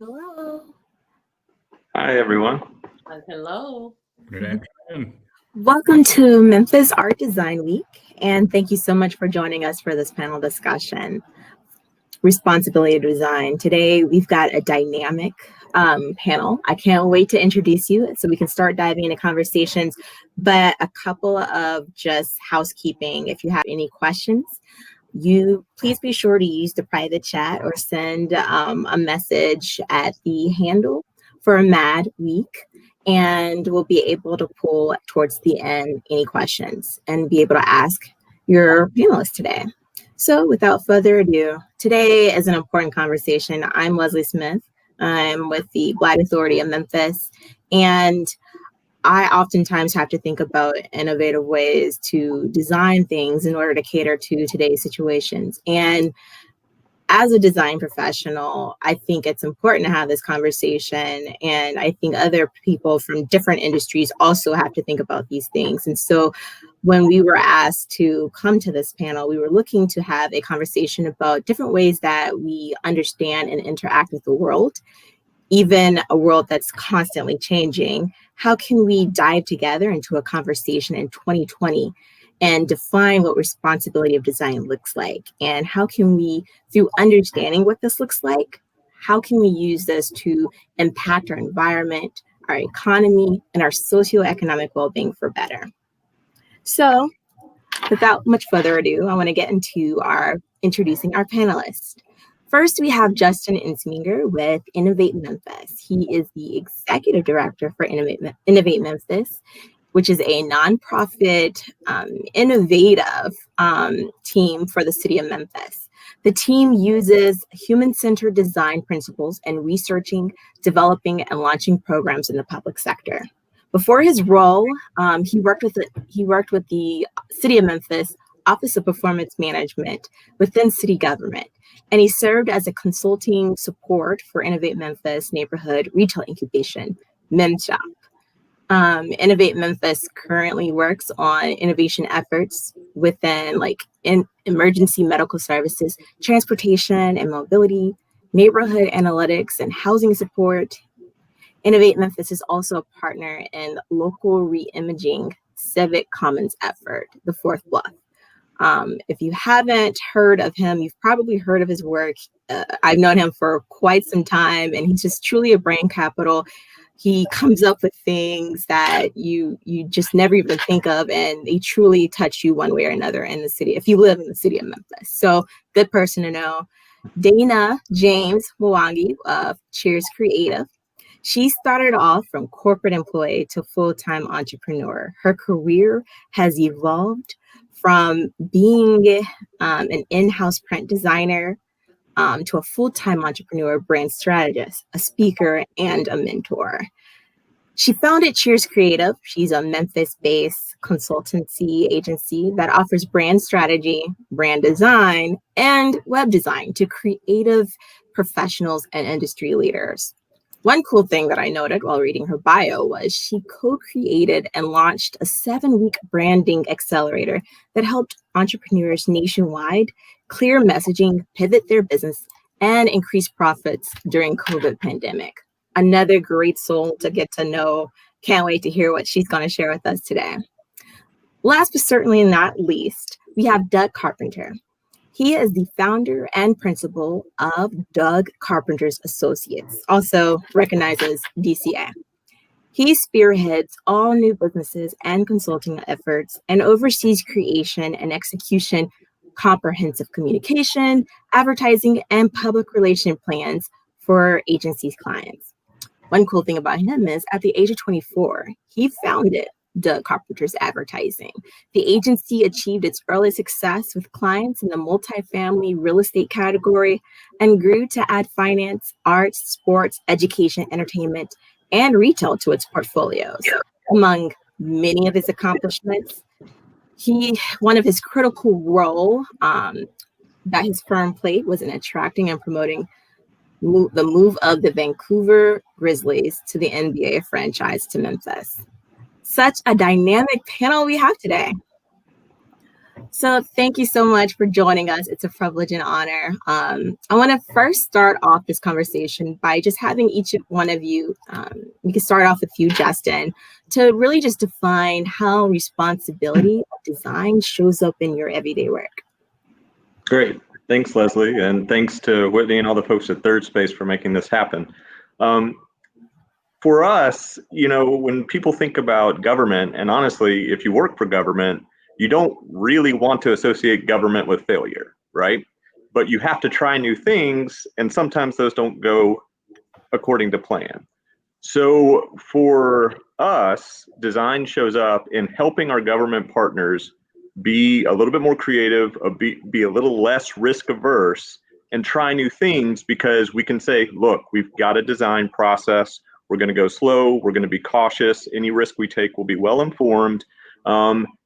Hello. Hi, everyone. Hello. Good afternoon. Welcome to Memphis Art Design Week, and thank you so much for joining us for this panel discussion, Responsibility of Design. Today, we've got a dynamic panel. I can't wait to introduce you so we can start diving into conversations, but a couple of just housekeeping. If you have any questions, please be sure to use the private chat or send a message at the handle for Mad Week, and we'll be able to pull towards the end any questions and be able to ask your panelists today. So without further ado, today is an important conversation. I'm Leslie Smith. I'm with the Black Authority of Memphis, and I oftentimes have to think about innovative ways to design things in order to cater to today's situations. And as a design professional, I think it's important to have this conversation. And I think other people from different industries also have to think about these things. And so when we were asked to come to this panel, we were looking to have a conversation about different ways that we understand and interact with the world, even a world that's constantly changing. How can we dive together into a conversation in 2020 and define what responsibility of design looks like? And how can we, through understanding what this looks like, how can we use this to impact our environment, our economy, and our socio-economic well-being for better? So without much further ado, I want to get into introducing our panelists. First, we have Justin Insminger with Innovate Memphis. He is the Executive Director for Innovate Memphis, which is a nonprofit, innovative team for the city of Memphis. The team uses human-centered design principles in researching, developing, and launching programs in the public sector. Before his role, he worked with the City of Memphis Office of Performance Management within city government, and he served as a consulting support for Innovate Memphis Neighborhood Retail Incubation, MemShop. Innovate Memphis currently works on innovation efforts within emergency medical services, transportation and mobility, neighborhood analytics, and housing support. Innovate Memphis is also a partner in local reimaging civic commons effort, the Fourth Bluff. If you haven't heard of him, you've probably heard of his work. I've known him for quite some time, and he's just truly a brain capital. He comes up with things that you just never even think of, and they truly touch you one way or another in the city, if you live in the city of Memphis. So good person to know. Dana James Mwangi of Cheers Creative. She started off from corporate employee to full-time entrepreneur. Her career has evolved from being an in-house print designer to a full-time entrepreneur, brand strategist, a speaker, and a mentor. She founded Cheers Creative. She's a Memphis-based consultancy agency that offers brand strategy, brand design, and web design to creative professionals and industry leaders. One cool thing that I noted while reading her bio was she co-created and launched a 7-week branding accelerator that helped entrepreneurs nationwide clear messaging, pivot their business, and increase profits during COVID pandemic. Another great soul to get to know. Can't wait to hear what she's going to share with us today. Last but certainly not least, we have Doug Carpenter. He is the founder and principal of Doug Carpenter's Associates, also recognized as DCA. He spearheads all new businesses and consulting efforts and oversees creation and execution, comprehensive communication, advertising, and public relation plans for agencies' clients. One cool thing about him is at the age of 24, he founded Doug Carpenter's Advertising. The agency achieved its early success with clients in the multifamily real estate category and grew to add finance, arts, sports, education, entertainment, and retail to its portfolios. Among many of his accomplishments, one of his critical role that his firm played was in attracting and promoting the move of the Vancouver Grizzlies to the NBA franchise to Memphis. Such a dynamic panel we have today. So thank you so much for joining us. It's a privilege and honor. I want to first start off this conversation by just having each one of you, we can start off with you, Justin, to really just define how responsibility of design shows up in your everyday work. Great. Thanks, Leslie. And thanks to Whitney and all the folks at Third Space for making this happen. For us, when people think about government, and honestly, if you work for government, you don't really want to associate government with failure, right? But you have to try new things, and sometimes those don't go according to plan. So for us, design shows up in helping our government partners be a little bit more creative, be a little less risk averse, and try new things, because we can say, look, we've got a design process. We're going to go slow. We're going to be cautious. Any risk we take will be well informed.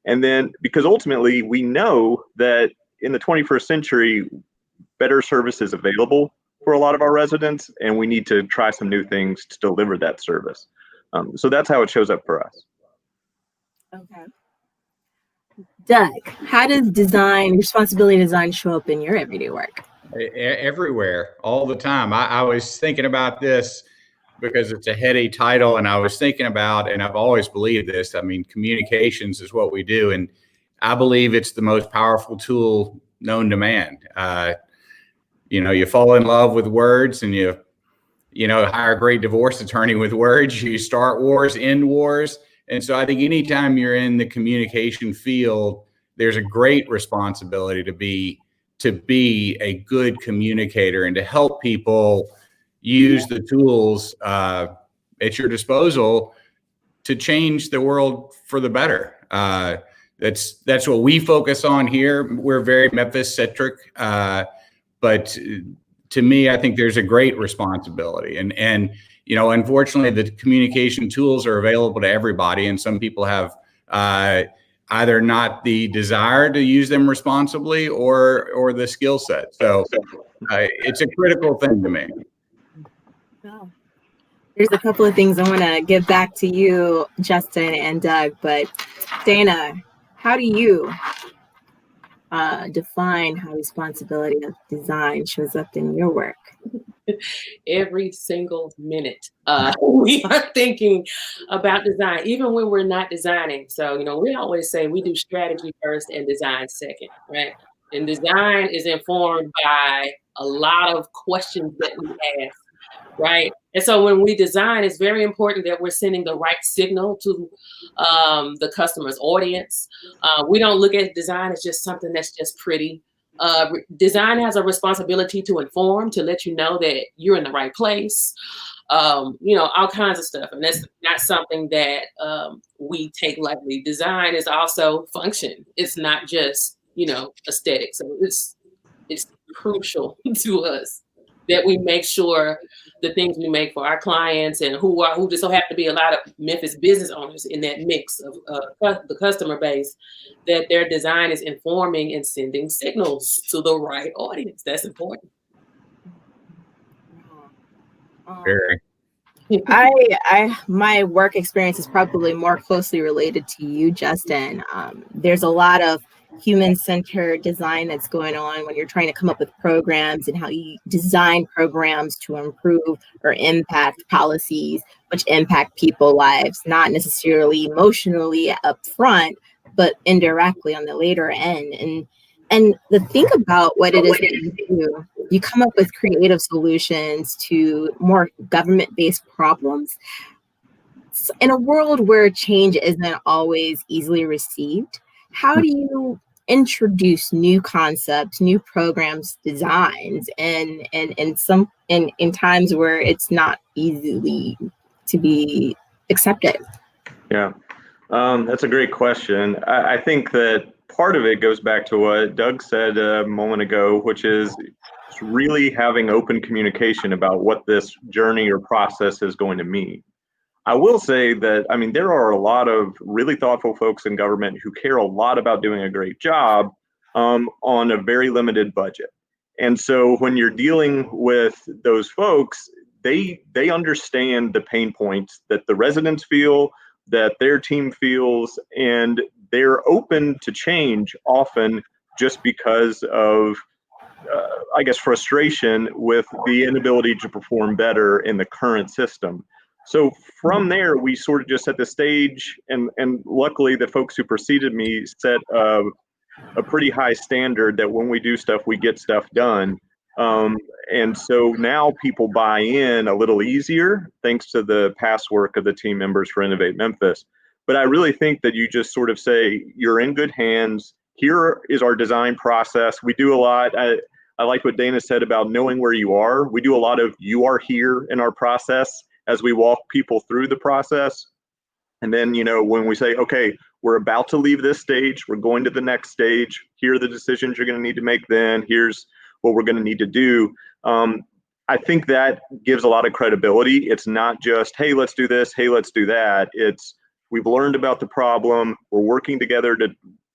And then, because ultimately we know that in the 21st century, better service is available for a lot of our residents, and we need to try some new things to deliver that service. So that's how it shows up for us. Okay. Doug, how does responsibility design show up in your everyday work? Everywhere, all the time. I was thinking about this because it's a heady title, and I was thinking about, and I've always believed this, communications is what we do, and I believe it's the most powerful tool known to man. You fall in love with words, and you hire a great divorce attorney with words. You start wars, end wars. And so I think anytime you're in the communication field, there's a great responsibility to be a good communicator and to help people use the tools at your disposal to change the world for the better. That's what we focus on here. We're very Memphis-centric, but to me, I think there's a great responsibility. And unfortunately, the communication tools are available to everybody, and some people have either not the desire to use them responsibly or the skill set. So it's a critical thing to me. Wow. There's a couple of things I want to give back to you, Justin and Doug, but Dana, how do you define how responsibility of design shows up in your work? Every single minute, we are thinking about design, even when we're not designing. So, we always say we do strategy first and design second, right? And design is informed by a lot of questions that we ask, right? And so when we design, it's very important that we're sending the right signal to the customer's audience. We don't look at design as just something that's just pretty. Design has a responsibility to inform, to let you know that you're in the right place, all kinds of stuff. And that's not something that we take lightly. Design is also function. It's not just, aesthetic. So it's crucial to us that we make sure the things we make for our clients, and who just so happen to be a lot of Memphis business owners in that mix of the customer base, that their design is informing and sending signals to the right audience. That's important. Very. My work experience is probably more closely related to you, Justin. There's a lot of human-centered design that's going on when you're trying to come up with programs, and how you design programs to improve or impact policies which impact people's lives, not necessarily emotionally up front, but indirectly on the later end. And the thing about what it is that you do, you come up with creative solutions to more government-based problems. In a world where change isn't always easily received, how do you introduce new concepts, new programs, designs, and in times where it's not easily to be accepted? Yeah, that's a great question. I think that part of it goes back to what Doug said a moment ago, which is really having open communication about what this journey or process is going to mean. I will say that, there are a lot of really thoughtful folks in government who care a lot about doing a great job on a very limited budget. And so when you're dealing with those folks, they understand the pain points that the residents feel, that their team feels, and they're open to change often just because of, I guess, frustration with the inability to perform better in the current system. So from there, we sort of just set the stage, and luckily the folks who preceded me set a pretty high standard that when we do stuff, we get stuff done. And so now people buy in a little easier thanks to the past work of the team members for Innovate Memphis. But I really think that you just sort of say, you're in good hands. Here is our design process. We do a lot. I like what Dana said about knowing where you are. We do a lot of you are here in our process as we walk people through the process. And then, when we say, okay, we're about to leave this stage, we're going to the next stage, here are the decisions you're going to need to make then, here's what we're going to need to do. I think that gives a lot of credibility. It's not just, hey, let's do this, hey, let's do that. It's, we've learned about the problem, we're working together to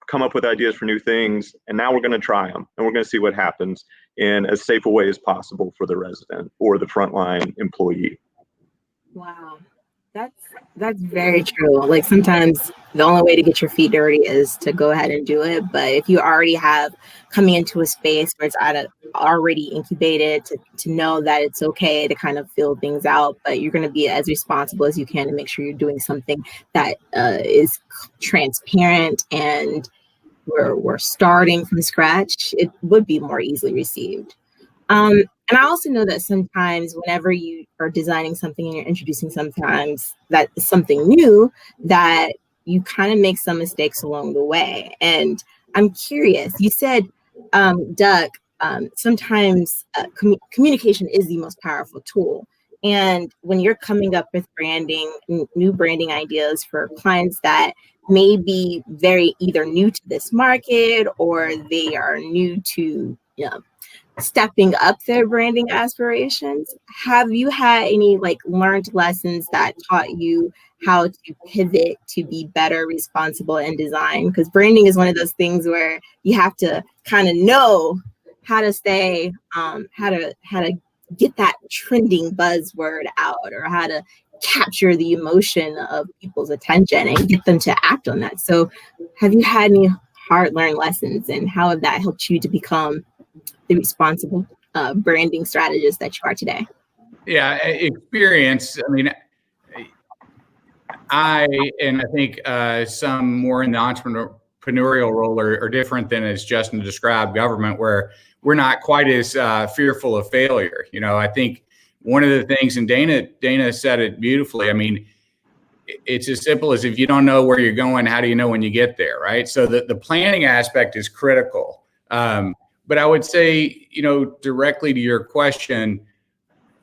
come up with ideas for new things, and now we're going to try them, and we're going to see what happens in as safe a way as possible for the resident or the frontline employee. Wow. That's very true. Like sometimes the only way to get your feet dirty is to go ahead and do it. But if you already have coming into a space where it's already incubated, to know that it's okay to kind of feel things out, but you're going to be as responsible as you can to make sure you're doing something that is transparent and we're starting from scratch, it would be more easily received. And I also know that sometimes whenever you are designing something and you're introducing sometimes that is something new, that you kind of make some mistakes along the way. And I'm curious, you said, Doug, sometimes communication is the most powerful tool. And when you're coming up with branding, new branding ideas for clients that may be very either new to this market or they are new to, stepping up their branding aspirations, have you had any learned lessons that taught you how to pivot to be better responsible in design? Because branding is one of those things where you have to kind of know how to stay, how to get that trending buzzword out, or how to capture the emotion of people's attention and get them to act on that. So have you had any hard learned lessons, and how have that helped you to become the responsible branding strategist that you are today? Yeah, experience. I mean, I think some more in the entrepreneurial role are different than, as Justin described, government, where we're not quite as fearful of failure. I think one of the things, and Dana said it beautifully. I mean, it's as simple as, if you don't know where you're going, how do you know when you get there, right? So the planning aspect is critical. But I would say, directly to your question,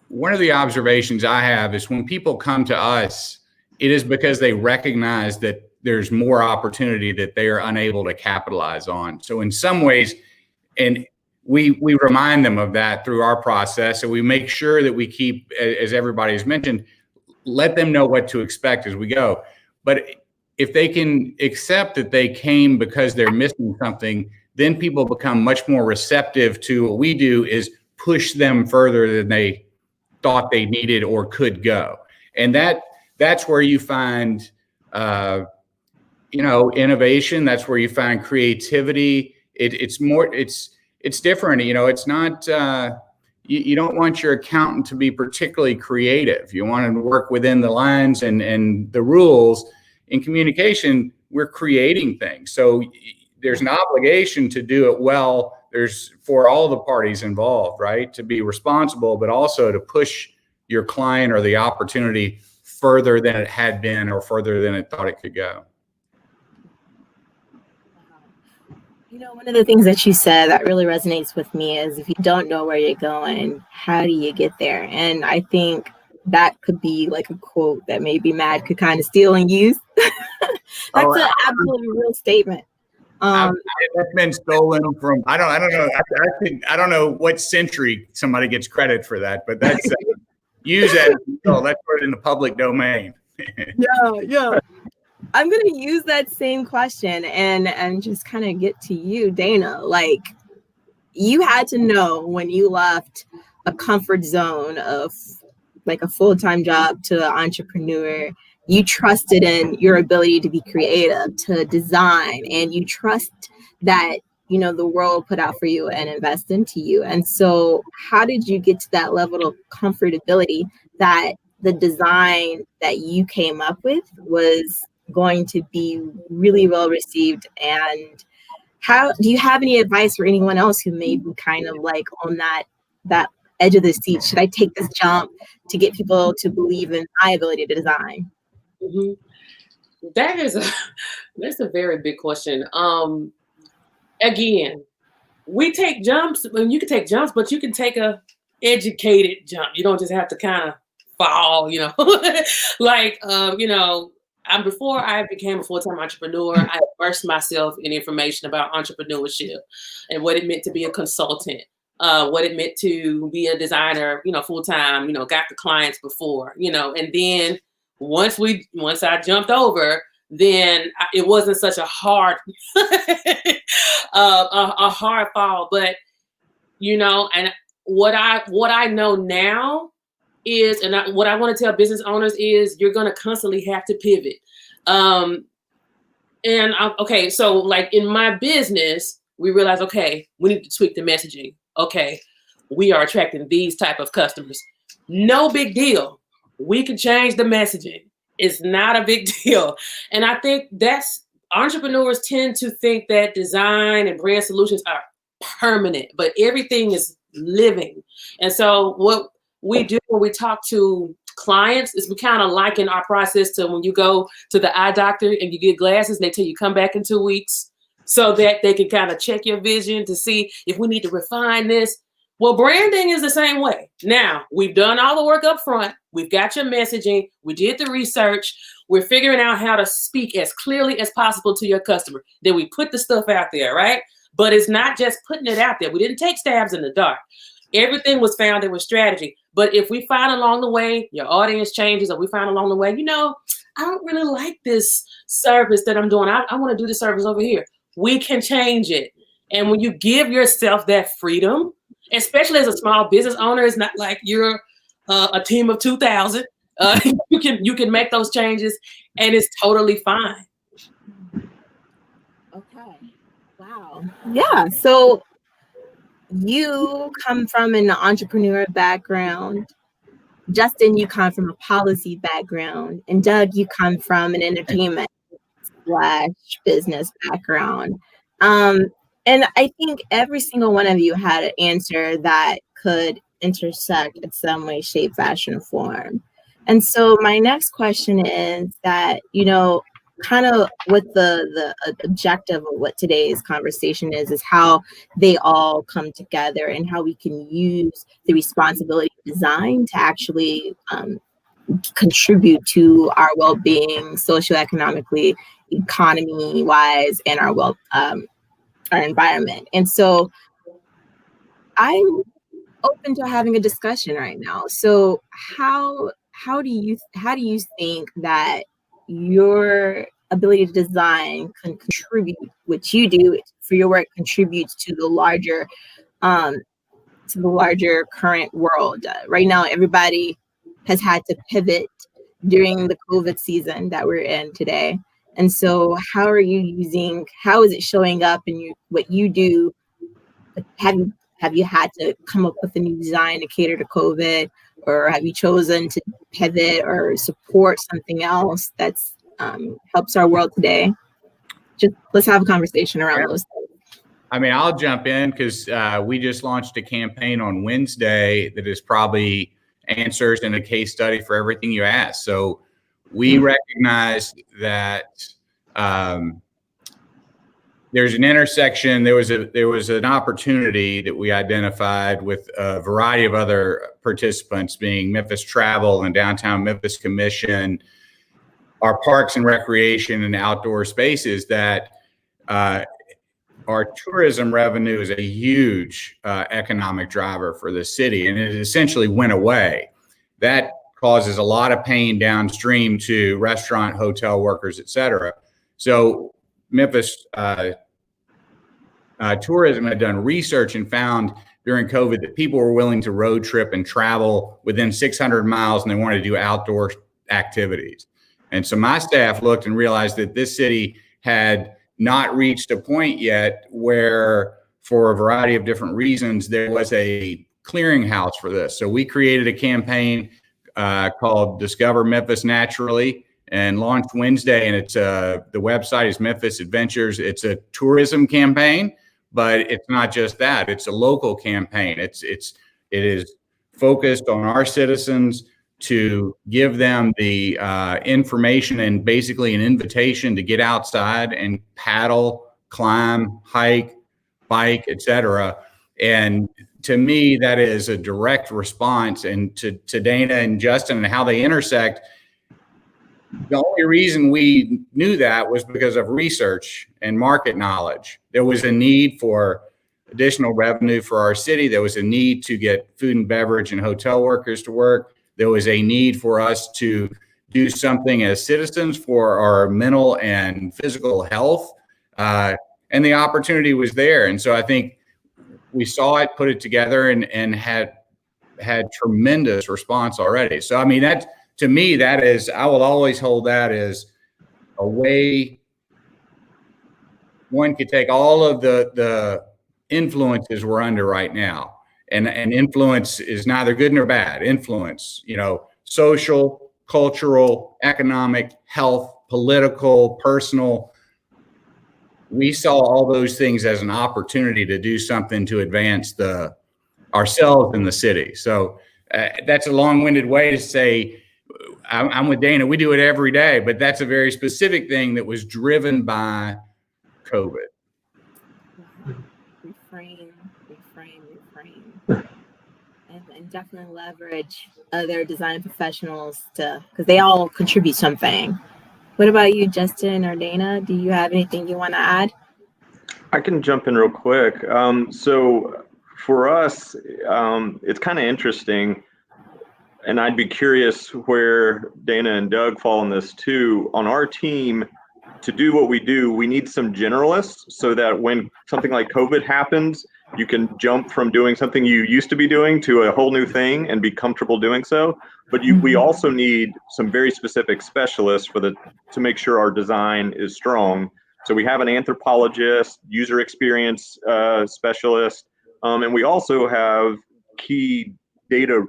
one of the observations I have is when people come to us, it is because they recognize that there's more opportunity that they are unable to capitalize on. So in some ways, and we remind them of that through our process, and we make sure that we keep, as everybody has mentioned, let them know what to expect as we go. But if they can accept that they came because they're missing something, then people become much more receptive to what we do, is push them further than they thought they needed or could go. And that's where you find, innovation. That's where you find creativity. It's different. It's not, you don't want your accountant to be particularly creative. You want to work within the lines and the rules. In communication, we're creating things. So there's an obligation to do it well. There's, for all the parties involved, right, to be responsible, but also to push your client or the opportunity further than it had been or further than it thought it could go. One of the things that you said that really resonates with me is, if you don't know where you're going, how do you get there? And I think that could be like a quote that maybe Matt could kind of steal and use. That's an absolutely real statement. That's been stolen from, I don't know what century somebody gets credit for that, but that's use that. Let's put it in the public domain. Yeah. I'm going to use that same question and just kind of get to you, Dana. Like, you had to know when you left a comfort zone of like a full-time job to an entrepreneur, you trusted in your ability to be creative, to design, and you trust that, you know, the world put out for you and invest into you. And so how did you get to that level of comfortability that the design that you came up with was going to be really well received? And how do you have any advice for anyone else who may be kind of like on that edge of the seat? Should I take this jump to get people to believe in my ability to design? Mm-hmm. That's a very big question. Again, we take jumps, and you can take jumps, but you can take a educated jump. You don't just have to kind of fall, you know. Like, you know, before I became a full-time entrepreneur, I immersed myself in information about entrepreneurship and what it meant to be a consultant, what it meant to be a designer, you know, full-time, you know, got the clients before, you know, and then once I jumped over, then it wasn't such a hard, a hard fall. But, you know, and what I know now is, and what I want to tell business owners is, you're going to constantly have to pivot. Okay, so like in my business, we realize, okay, we need to tweak the messaging. Okay, we are attracting these type of customers. No big deal. We can change the messaging. It's not a big deal. And I think entrepreneurs tend to think that design and brand solutions are permanent, but everything is living. And so what we do when we talk to clients is we kind of liken our process to when you go to the eye doctor and you get glasses and they tell you come back in 2 weeks so that they can kind of check your vision to see if we need to refine this. Well, branding is the same way. Now, we've done all the work up front. We've got your messaging. We did the research. We're figuring out how to speak as clearly as possible to your customer. Then we put the stuff out there, right? But it's not just putting it out there. We didn't take stabs in the dark. Everything was founded with strategy. But if we find along the way, your audience changes, or we find along the way, you know, I don't really like this service that I'm doing. I want to do the service over here. We can change it. And when you give yourself that freedom, especially as a small business owner, it's not like you're a team of 2,000. You can make those changes, and it's totally fine. Okay. Wow. Yeah. So you come from an entrepreneur background. Justin, you come from a policy background. And Doug, you come from an entertainment / business background. And I think every single one of you had an answer that could intersect in some way, shape, fashion, or form. And so my next question is that, you know, kind of what the objective of what today's conversation is how they all come together and how we can use the responsibility of design to actually contribute to our well-being socioeconomically, economy-wise, and our environment. And so I'm open to having a discussion right now. So how do you think that your ability to design can contribute, what you do for your work contributes to the larger current world? Right now, everybody has had to pivot during the COVID season that we're in today. And so how is it showing up in what you do? Have you had to come up with a new design to cater to COVID, or have you chosen to pivot or support something else that's helps our world today? Just let's have a conversation around those things. I mean, I'll jump in because we just launched a campaign on Wednesday that is probably answers and a case study for everything you asked. So we recognize that there's an intersection. There was an opportunity that we identified with a variety of other participants, being Memphis Travel and Downtown Memphis Commission, our parks and recreation and outdoor spaces, that our tourism revenue is a huge economic driver for the city, and it essentially went away. That causes a lot of pain downstream to restaurant, hotel workers, et cetera. So Memphis Tourism had done research and found during COVID that people were willing to road trip and travel within 600 miles, and they wanted to do outdoor activities. And so my staff looked and realized that this city had not reached a point yet where, for a variety of different reasons, there was a clearinghouse for this. So we created a campaign called Discover Memphis Naturally and launched Wednesday. And it's the website is Memphis Adventures. It's a tourism campaign, but it's not just that. It's a local campaign. It is focused on our citizens to give them the information and basically an invitation to get outside and paddle, climb, hike, bike, etc. And to me, that is a direct response. And to Dana and Justin and how they intersect, the only reason we knew that was because of research and market knowledge. There was a need for additional revenue for our city. There was a need to get food and beverage and hotel workers to work. There was a need for us to do something as citizens for our mental and physical health. And the opportunity was there. And so I think we saw it, put it together, and had tremendous response already. So, I mean, that to me, that is, I will always hold that as a way one could take all of the influences we're under right now. And influence is neither good nor bad. Influence, social, cultural, economic, health, political, personal. We saw all those things as an opportunity to do something to advance ourselves in the city. So that's a long-winded way to say, I'm with Dana. We do it every day, but that's a very specific thing that was driven by COVID. Reframe. And definitely leverage other design professionals because they all contribute something. What about you, Justin or Dana? Do you have anything you want to add? I can jump in real quick. So for us, it's kind of interesting, and I'd be curious where Dana and Doug fall in this too. On our team, to do what we do, we need some generalists so that when something like COVID happens, you can jump from doing something you used to be doing to a whole new thing and be comfortable doing so. But we also need some very specific specialists to make sure our design is strong. So we have an anthropologist, user experience specialist, and we also have key data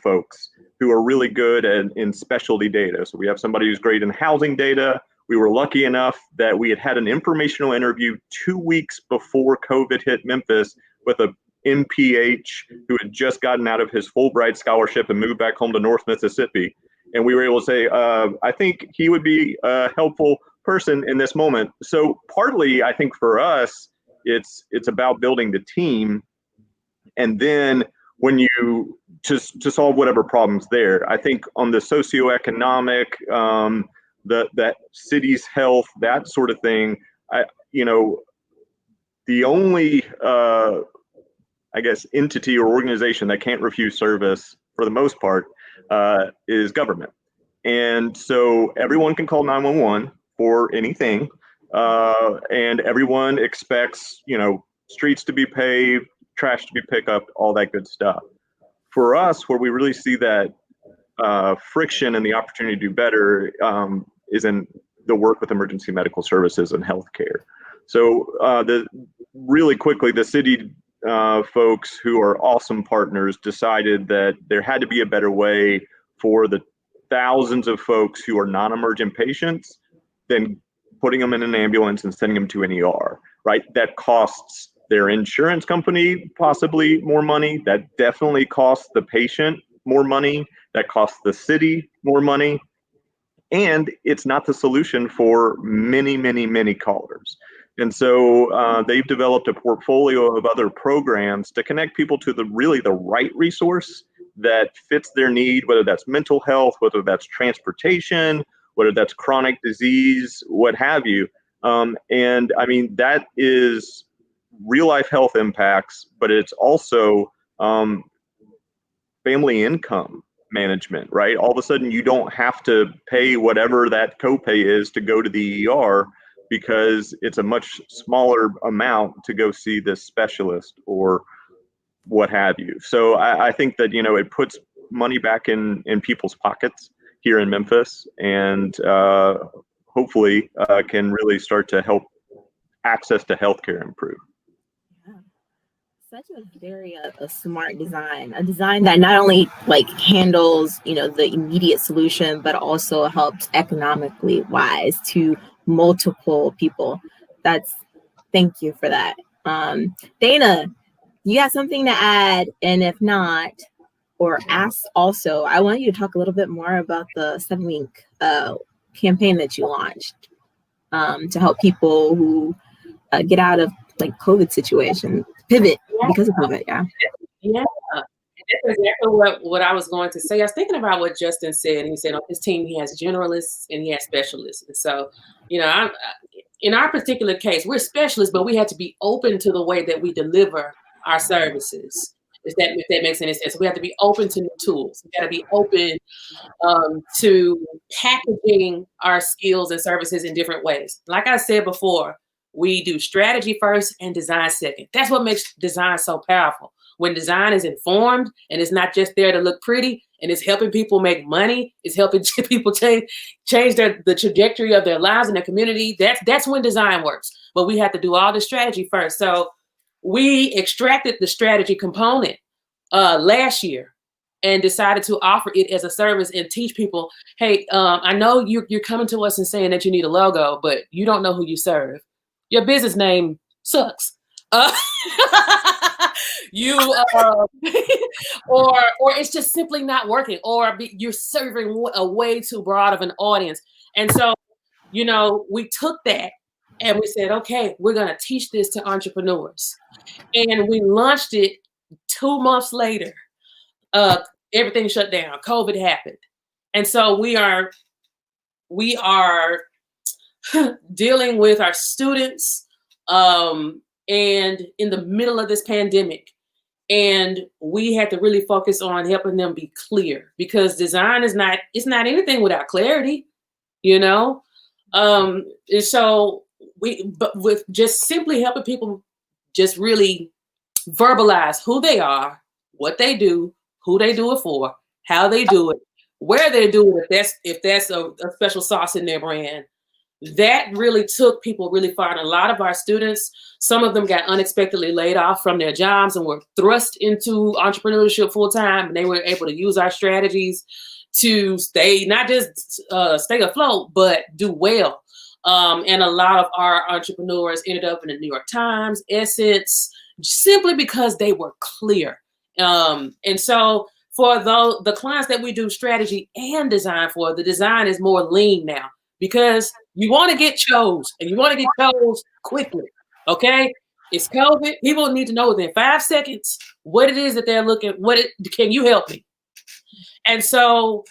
folks who are really good in specialty data. So we have somebody who's great in housing data. We were lucky enough that we had an informational interview 2 weeks before COVID hit Memphis with a MPH who had just gotten out of his Fulbright scholarship and moved back home to North Mississippi. And we were able to say, I think he would be a helpful person in this moment. So partly, I think for us, it's about building the team. And then when you to solve whatever problems there, I think on the socio-economic, that city's health, that sort of thing, the only, I guess, entity or organization that can't refuse service for the most part is government. And so everyone can call 911 for anything, and everyone expects, streets to be paved, trash to be picked up, all that good stuff. For us, where we really see that friction and the opportunity to do better is in the work with emergency medical services and healthcare. So really quickly, the city folks who are awesome partners decided that there had to be a better way for the thousands of folks who are non-emergent patients than putting them in an ambulance and sending them to an ER, right? That costs their insurance company possibly more money. That definitely costs the patient more money. That costs the city more money. And it's not the solution for many, many, many callers. And so they've developed a portfolio of other programs to connect people to the right resource that fits their need, whether that's mental health, whether that's transportation, whether that's chronic disease, what have you. And I mean, that is real life health impacts, but it's also family income management, right? All of a sudden, you don't have to pay whatever that copay is to go to the ER because it's a much smaller amount to go see this specialist or what have you. So I think that, it puts money back in people's pockets. here in Memphis, and hopefully can really start to help access to healthcare improve. Yeah. Such a very a smart design, a design that not only like handles, the immediate solution, but also helps economically wise to multiple people. Thank you for that. Dana, you got something to add? And if not, or ask also, I want you to talk a little bit more about the 7-week campaign that you launched to help people who get out of like COVID situation, pivot because of COVID. Yeah. That's exactly what I was going to say. I was thinking about what Justin said. He said on his team, he has generalists and he has specialists. And so, in our particular case, we're specialists, but we have to be open to the way that we deliver our services. If that makes any sense. We have to be open to new tools. We got to be open to packaging our skills and services in different ways. Like I said before, we do strategy first and design second. That's what makes design so powerful. When design is informed and it's not just there to look pretty, and it's helping people make money, it's helping people change the trajectory of their lives and their community. That's when design works. But we have to do all the strategy first. So we extracted the strategy component last year and decided to offer it as a service and teach people, hey, I know you're coming to us and saying that you need a logo, but you don't know who you serve. Your business name sucks. Or it's just simply not working, or you're serving a way too broad of an audience. And so, we took that and we said, okay, we're going to teach this to entrepreneurs. And we launched it 2 months later. Everything shut down. COVID happened. And so we are dealing with our students and in the middle of this pandemic. And we had to really focus on helping them be clear, because design is not anything without clarity, And so but with just simply helping people just really verbalize who they are, what they do, who they do it for, how they do it, where they do it, if that's a special sauce in their brand. That really took people really far. And a lot of our students, some of them got unexpectedly laid off from their jobs and were thrust into entrepreneurship full time. And they were able to use our strategies to not just stay afloat, but do well. And a lot of our entrepreneurs ended up in the New York Times, Essence, simply because they were clear. And so for the clients that we do strategy and design for, the design is more lean now, because you want to get chose, and you want to get chose quickly. Okay, it's COVID. People need to know within 5 seconds what it is that they're looking. Can you help me? And so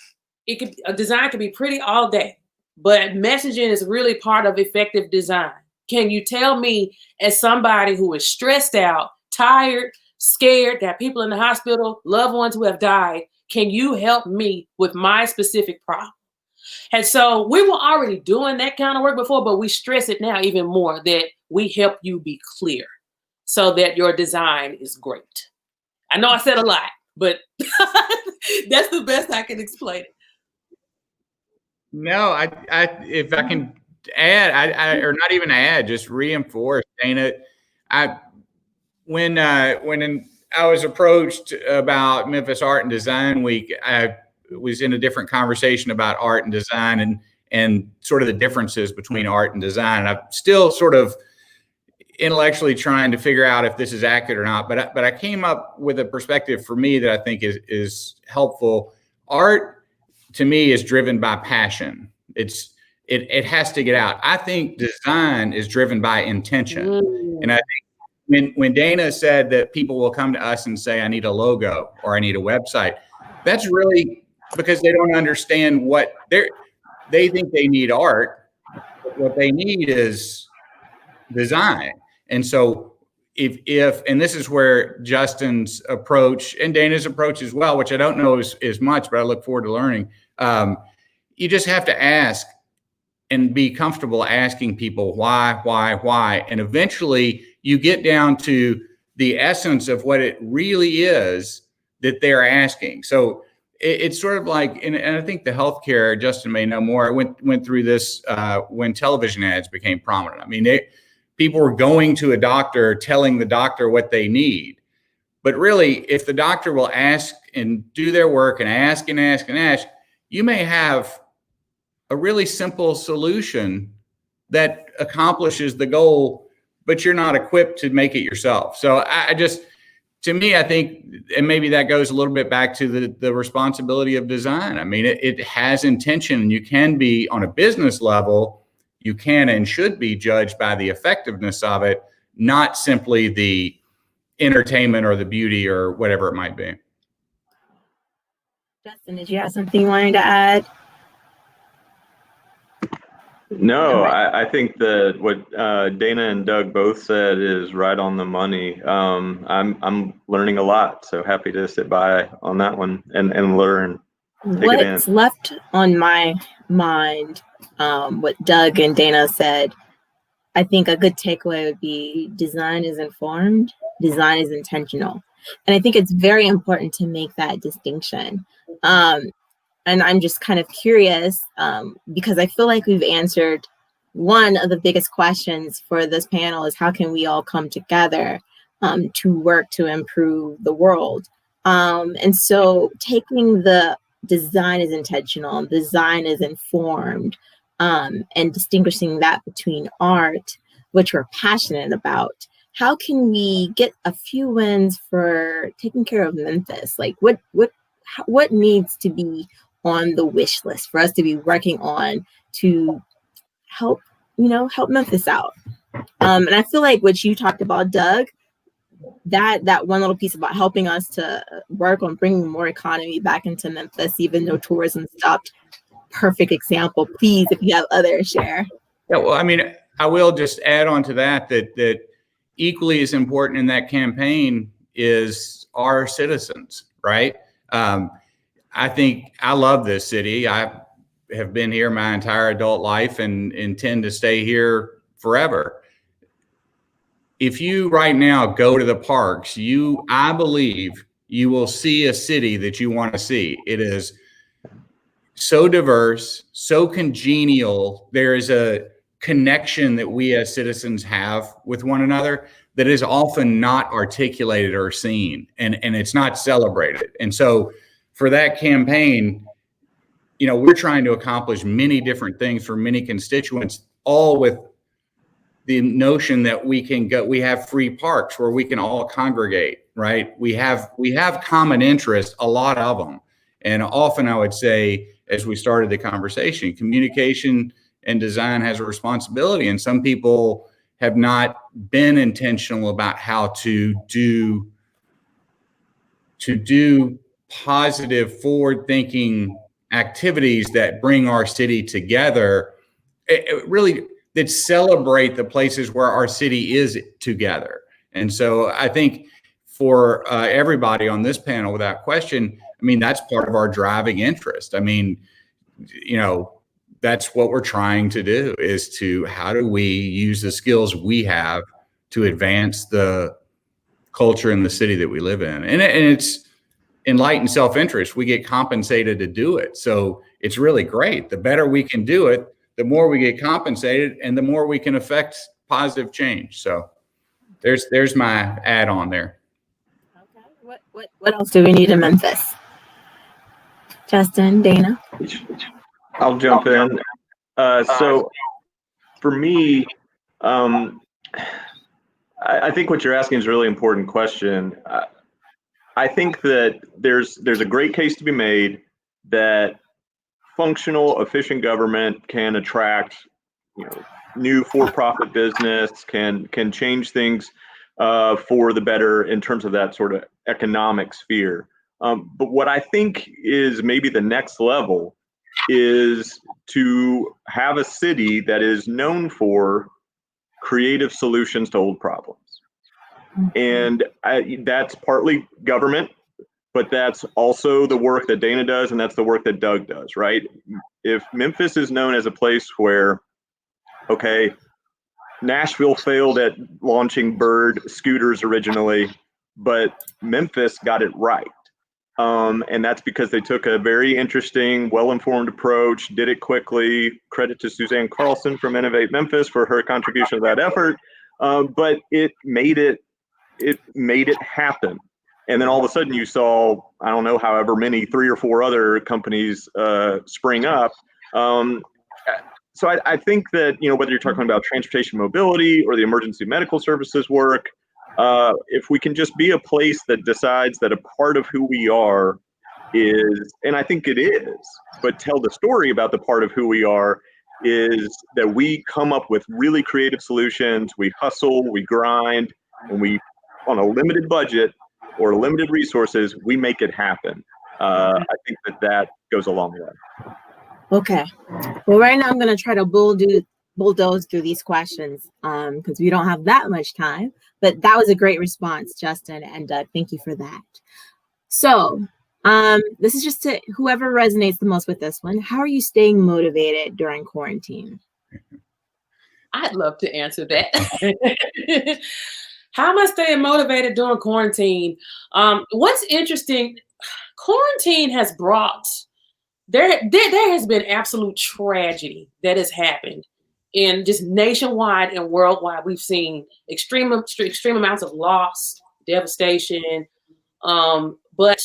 a design can be pretty all day, but messaging is really part of effective design. Can you tell me, as somebody who is stressed out, tired, scared, got people in the hospital, loved ones who have died, can you help me with my specific problem? And so we were already doing that kind of work before, but we stress it now even more, that we help you be clear so that your design is great. I know I said a lot, but that's the best I can explain it. No, if I can add, or not even add, just reinforce, Dana. When I was approached about Memphis Art and Design Week, I was in a different conversation about art and design and sort of the differences between art and design. And I'm still sort of intellectually trying to figure out if this is accurate or not. But I came up with a perspective for me that I think is helpful. Art, to me, is driven by passion. It has to get out. I think design is driven by intention. And I think when Dana said that people will come to us and say, I need a logo or I need a website, that's really because they don't understand what they think they need art. But what they need is design. And so if and this is where Justin's approach and Dana's approach as well, which I don't know is much, but I look forward to learning. You just have to ask and be comfortable asking people why. And eventually you get down to the essence of what it really is that they're asking. So it's sort of like, and I think the healthcare, Justin may know more. I went through this when television ads became prominent. I mean, people were going to a doctor, telling the doctor what they need. But really, if the doctor will ask and do their work and ask and ask and ask, you may have a really simple solution that accomplishes the goal, but you're not equipped to make it yourself. So to me, I think, and maybe that goes a little bit back to the responsibility of design. I mean, it has intention, and you can be, on a business level, you can and should be judged by the effectiveness of it, not simply the entertainment or the beauty or whatever it might be. Justin, did you have something you wanted to add? No, I think that what Dana and Doug both said is right on the money. I'm learning a lot, so happy to sit by on that one and learn. What's left on my mind, what Doug and Dana said, I think a good takeaway would be design is informed, design is intentional. And I think it's very important to make that distinction. And I'm just kind of curious because I feel like we've answered one of the biggest questions for this panel is how can we all come together to work to improve the world? And so taking the design is intentional, design is informed, and distinguishing that between art, which we're passionate about, how can we get a few wins for taking care of Memphis? Like what needs to be on the wish list for us to be working on to help Memphis out? And I feel like what you talked about, Doug, that one little piece about helping us to work on bringing more economy back into Memphis, even though tourism stopped. Perfect example. Please, if you have others, share. Yeah, well, I mean, I will just add on to that equally as important in that campaign is our citizens, right? I think I love this city. I have been here my entire adult life and intend to stay here forever. If you right now go to the parks, I believe you will see a city that you want to see. It is so diverse, so congenial. There is a connection that we as citizens have with one another that is often not articulated or seen, and it's not celebrated. And so for that campaign, we're trying to accomplish many different things for many constituents, all with the notion that we have free parks where we can all congregate, right? We have common interests, a lot of them. And often I would say, as we started the conversation, communication and design has a responsibility. And some people have not been intentional about how to do positive, forward-thinking activities that bring our city together, really that celebrate the places where our city is together. And so I think for everybody on this panel, without question, I mean, that's part of our driving interest. I mean, that's what we're trying to do, is how do we use the skills we have to advance the culture in the city that we live in? And it's enlightened self-interest. We get compensated to do it. So it's really great. The better we can do it, the more we get compensated and the more we can affect positive change. So there's my add on there. Okay. What else do we need in Memphis? Justin, Dana? I'll jump in. So for me, I think what you're asking is a really important question. I think that there's a great case to be made that functional, efficient government can attract, new for-profit business, can change things for the better in terms of that sort of economic sphere. But what I think is maybe the next level is to have a city that is known for creative solutions to old problems. And that's partly government, but that's also the work that Dana does, and that's the work that Doug does, right? If Memphis is known as a place where, okay, Nashville failed at launching Bird scooters originally, but Memphis got it right. And that's because they took a very interesting, well-informed approach, did it quickly. Credit to Suzanne Carlson from Innovate Memphis for her contribution to that effort. But it made it happen. And then all of a sudden you saw, I don't know, however many, 3 or 4 other companies spring up. So I think that, whether you're talking about transportation mobility or the emergency medical services work, if we can just be a place that decides that a part of who we are is, and I think it is, but tell the story about the part of who we are is that we come up with really creative solutions, we hustle, we grind, and we, on a limited budget or limited resources, we make it happen. I think that goes a long way. Okay. Well, right now I'm going to try to bulldoze through these questions because we don't have that much time. But that was a great response, Justin and Doug. Thank you for that. So this is just to whoever resonates the most with this one. How are you staying motivated during quarantine? I'd love to answer that. How am I staying motivated during quarantine? What's interesting, quarantine has brought, there has been absolute tragedy that has happened in just nationwide and worldwide. We've seen extreme amounts of loss, devastation. But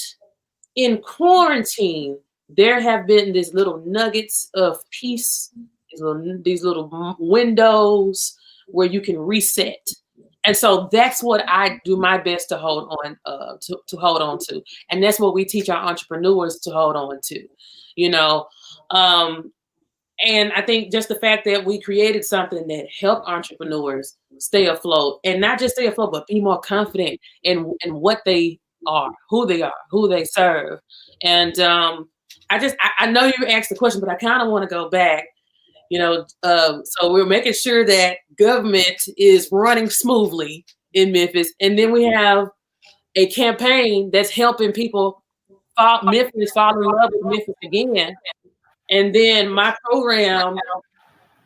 in quarantine, there have been these little nuggets of peace, these little windows where you can reset. And so that's what I do my best to hold on to. And that's what we teach our entrepreneurs to hold on to, And I think just the fact that we created something that helped entrepreneurs stay afloat, and not just stay afloat, but be more confident in what they are, who they serve. And I know you asked the question, but I kind of want to go back. So we're making sure that government is running smoothly in Memphis. And then we have a campaign that's helping people fall in love with Memphis again. And then my program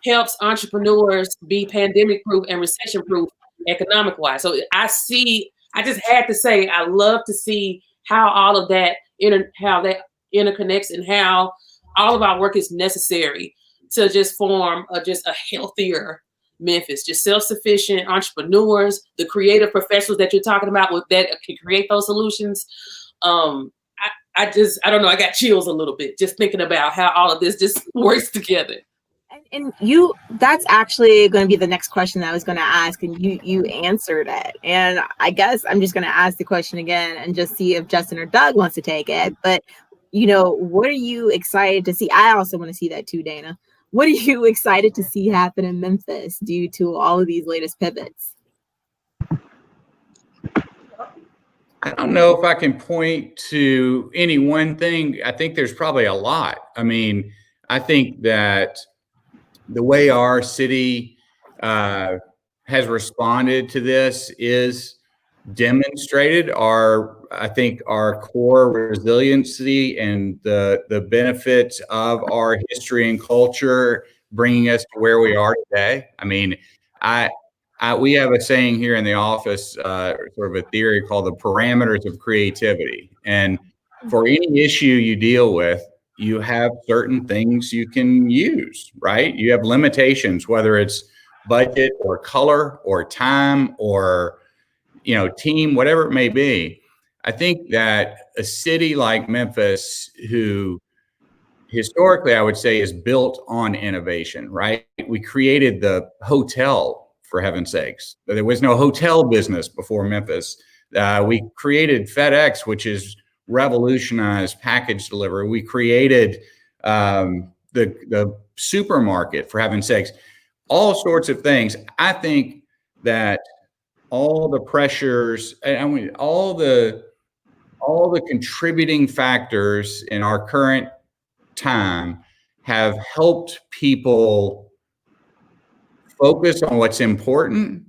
helps entrepreneurs be pandemic proof and recession proof economic wise. So I just had to say, I love to see how all of that, how that interconnects and how all of our work is necessary to just form just a healthier Memphis, just self-sufficient entrepreneurs, the creative professionals that you're talking about that can create those solutions. I don't know, I got chills a little bit just thinking about how all of this just works together. And that's actually going to be the next question that I was going to ask, and you answered it. And I guess I'm just going to ask the question again and just see if Justin or Doug wants to take it. But, what are you excited to see? I also want to see that too, Dana. What are you excited to see happen in Memphis due to all of these latest pivots? I don't know if I can point to any one thing. I think there's probably a lot. I mean, I think that the way our city has responded to this is demonstrated I think our core resiliency and the benefits of our history and culture bringing us to where we are today. I mean, we have a saying here in the office, sort of a theory called the parameters of creativity. And for any issue you deal with, you have certain things you can use, right? You have limitations, whether it's budget or color or time or, team, whatever it may be. I think that a city like Memphis, who historically I would say is built on innovation, right? We created the hotel, for heaven's sakes. There was no hotel business before Memphis. We created FedEx, which is revolutionized package delivery. We created the supermarket, for heaven's sakes, all sorts of things. I think that all the pressures, all the contributing factors in our current time have helped people focus on what's important,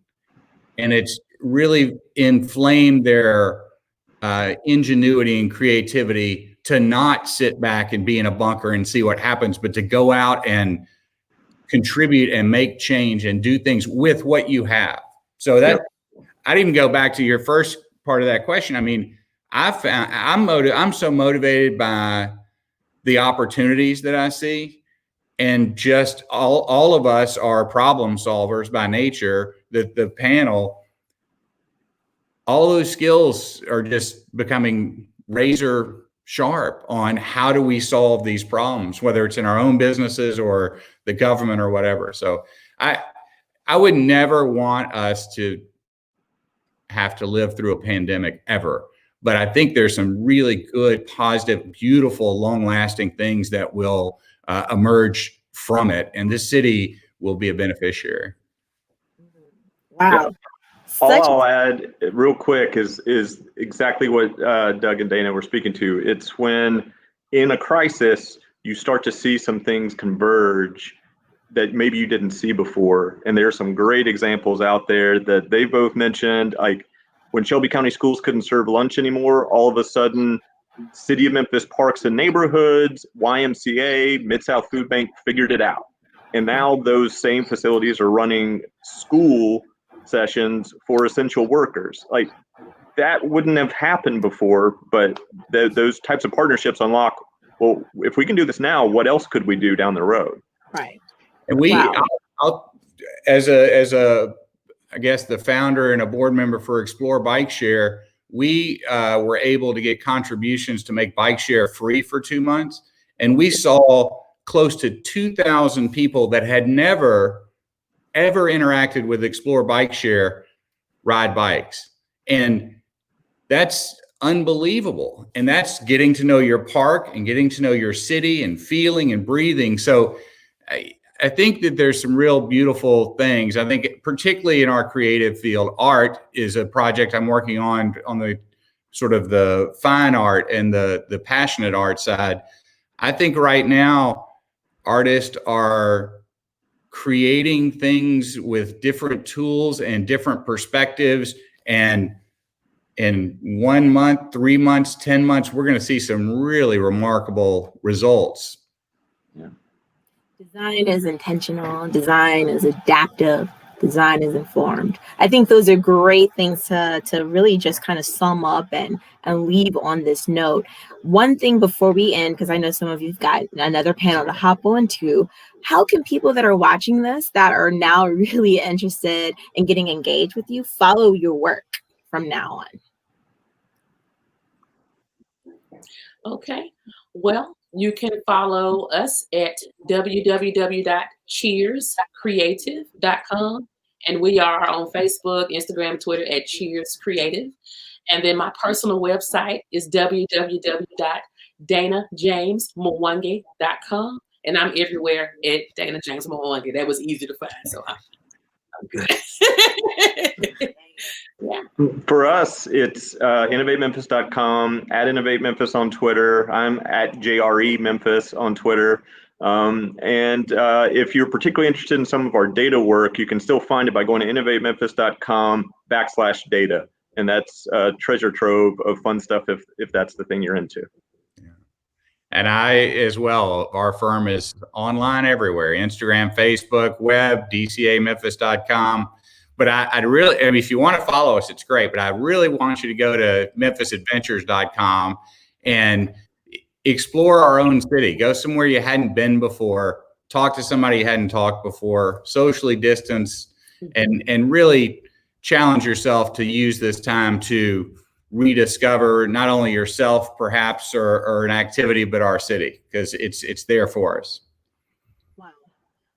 and it's really inflamed their ingenuity and creativity to not sit back and be in a bunker and see what happens, but to go out and contribute and make change and do things with what you have. So that I'd even go back to your first part of that question. I mean, I'm so motivated by the opportunities that I see, and just all of us are problem solvers by nature. The panel, all those skills are just becoming razor sharp on how do we solve these problems, whether it's in our own businesses or the government or whatever. So I would never want us to have to live through a pandemic ever. But I think there's some really good, positive, beautiful, long-lasting things that will emerge from it, and this city will be a beneficiary. Wow. All I'll add real quick is exactly what Doug and Dana were speaking to. It's when in a crisis, you start to see some things converge that maybe you didn't see before. And there are some great examples out there that they both mentioned, like when Shelby County Schools couldn't serve lunch anymore, all of a sudden, City of Memphis Parks and Neighborhoods, YMCA, Mid-South Food Bank figured it out. And now those same facilities are running school sessions for essential workers. Like, that wouldn't have happened before, but those types of partnerships unlock, well, if we can do this now, what else could we do down the road? Right. And I'll, as I guess the founder and a board member for Explore Bike Share, we were able to get contributions to make Bike Share free for 2 months. And we saw close to 2,000 people that had never, ever interacted with Explore Bike Share ride bikes. And that's unbelievable. And that's getting to know your park and getting to know your city and feeling and breathing. So I think that there's some real beautiful things. I think particularly in our creative field, art is a project I'm working on the sort of the fine art and the passionate art side. I think right now artists are creating things with different tools and different perspectives, and in 1 month, 3 months, 10 months, we're going to see some really remarkable results. Yeah. Design is intentional, design is adaptive, design is informed. I think those are great things to really just kind of sum up and leave on this note. One thing before we end, because I know some of you've got another panel to hop on to, how can people that are watching this that are now really interested in getting engaged with you follow your work from now on? Okay. Well, you can follow us at www.cheerscreative.com. And we are on Facebook, Instagram, Twitter at Cheers Creative. And then my personal website is www.danajamesmwangi.com. And I'm everywhere at Dana James Mwangi. That was easy to find, so I'm good. Yeah. For us, it's innovatememphis.com, at Innovate Memphis on Twitter. I'm at JRE Memphis on Twitter. And if you're particularly interested in some of our data work, you can still find it by going to innovatememphis.com/data. And that's a treasure trove of fun stuff if that's the thing you're into. And I as well, our firm is online everywhere, Instagram, Facebook, web, dcamemphis.com. But I mean, if you want to follow us, it's great. But I really want you to go to memphisadventures.com and explore our own city. Go somewhere you hadn't been before. Talk to somebody you hadn't talked before. Socially distance, and really challenge yourself to use this time to rediscover not only yourself, perhaps, or an activity, but our city, because it's there for us.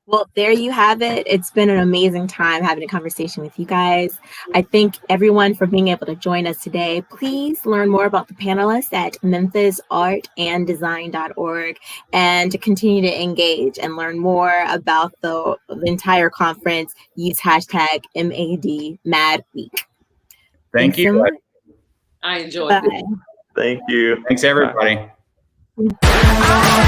Well, there you have it. It's been an amazing time having a conversation with you guys. I thank everyone for being able to join us today. Please learn more about the panelists at memphisartanddesign.org and to continue to engage and learn more about the entire conference. Use hashtag MAD Week. Thank you. So much. I enjoyed it. Thank you. Thanks, everybody. Bye.